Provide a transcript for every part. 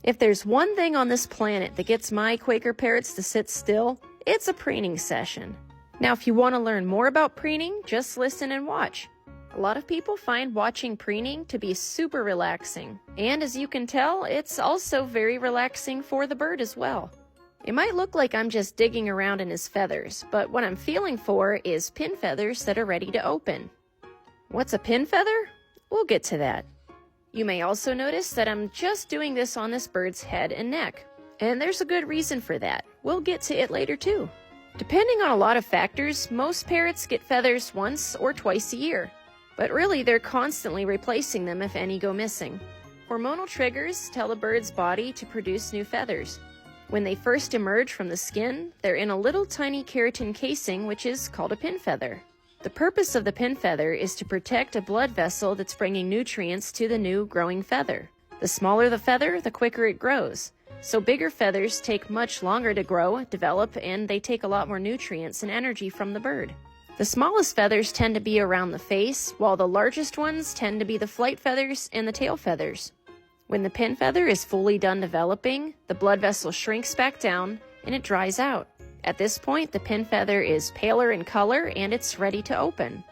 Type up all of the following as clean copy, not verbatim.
If there's one thing on this planet that gets my Quaker parrots to sit still, it's a preening session. Now, if you want to learn more about preening, just listen and watch. A lot of people find watching preening to be super relaxing, and as you can tell, it's also very relaxing for the bird as well. It might look like I'm just digging around in his feathers, but what I'm feeling for is pin feathers that are ready to open. What's a pin feather? We'll get to that. You may also notice that I'm just doing this on this bird's head and neck, and there's a good reason for that. We'll get to it later too. Depending on a lot of factors, most parrots get feathers once or twice a year, but really they're constantly replacing them if any go missing. Hormonal triggers tell the bird's body to produce new feathers. When they first emerge from the skin, they're in a little tiny keratin casing, which is called a pin feather. The purpose of the pin feather is to protect a blood vessel that's bringing nutrients to the new growing feather. The smaller the feather, the quicker it grows. So bigger feathers take much longer to grow, develop, and they take a lot more nutrients and energy from the bird. The smallest feathers tend to be around the face, while the largest ones tend to be the flight feathers and the tail feathers. When the pin feather is fully done developing, the blood vessel shrinks back down and it dries out. At this point, the pin feather is paler in color and it's ready to open.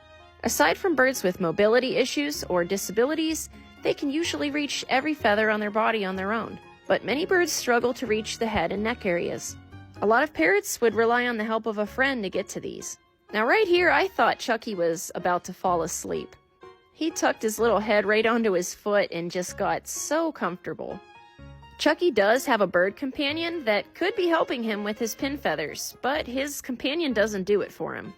Aside from birds with mobility issues or disabilities, they can usually reach every feather on their body on their own. But many birds struggle to reach the head and neck areas. A lot of parrots would rely on the help of a friend to get to these. Now right here, I thought Chucky was about to fall asleep. He tucked his little head right onto his foot and just got so comfortable. Chucky does have a bird companion that could be helping him with his pin feathers, but his companion doesn't do it for him.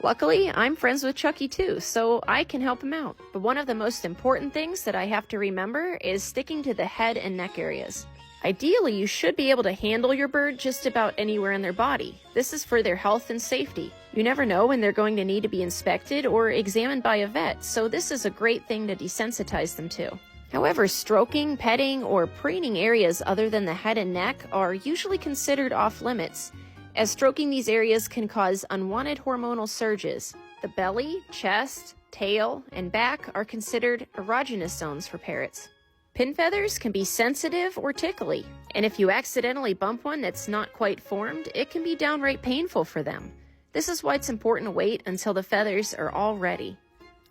Luckily, I'm friends with Chucky too, so I can help him out. But one of the most important things that I have to remember is sticking to the head and neck areas. Ideally, you should be able to handle your bird just about anywhere in their body. This is for their health and safety. You never know when they're going to need to be inspected or examined by a vet, so this is a great thing to desensitize them to. However, stroking, petting, or preening areas other than the head and neck are usually considered off limits, as stroking these areas can cause unwanted hormonal surges. The belly, chest, tail, and back are considered erogenous zones for parrots. Pin feathers can be sensitive or tickly, and if you accidentally bump one that's not quite formed, it can be downright painful for them. This is why it's important to wait until the feathers are all ready.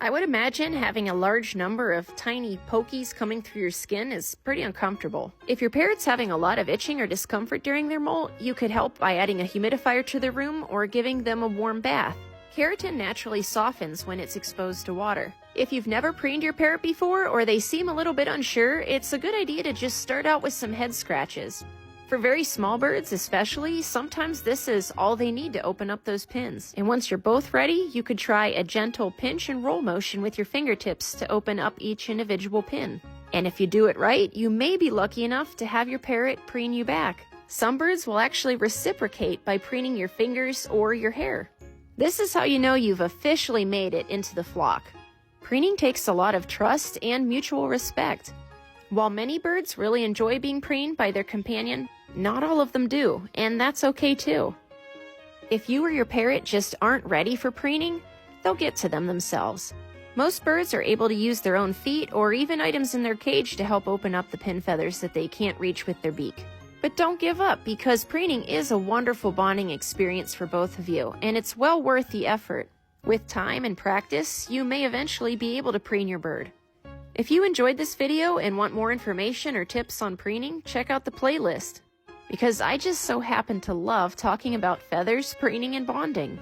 I would imagine having a large number of tiny pokies coming through your skin is pretty uncomfortable. If your parrot's having a lot of itching or discomfort during their molt, you could help by adding a humidifier to the room or giving them a warm bath. Keratin naturally softens when it's exposed to water. If you've never preened your parrot before or they seem a little bit unsure, it's a good idea to just start out with some head scratches. For very small birds especially, sometimes this is all they need to open up those pins. And once you're both ready, you could try a gentle pinch and roll motion with your fingertips to open up each individual pin. And if you do it right, you may be lucky enough to have your parrot preen you back. Some birds will actually reciprocate by preening your fingers or your hair. This is how you know you've officially made it into the flock. Preening takes a lot of trust and mutual respect. While many birds really enjoy being preened by their companion, not all of them do, and that's okay too. If you or your parrot just aren't ready for preening, they'll get to them themselves. Most birds are able to use their own feet or even items in their cage to help open up the pin feathers that they can't reach with their beak. But don't give up, because preening is a wonderful bonding experience for both of you, and it's well worth the effort. With time and practice, you may eventually be able to preen your bird. If you enjoyed this video and want more information or tips on preening, check out the playlist, because I just so happen to love talking about feathers, preening, and bonding.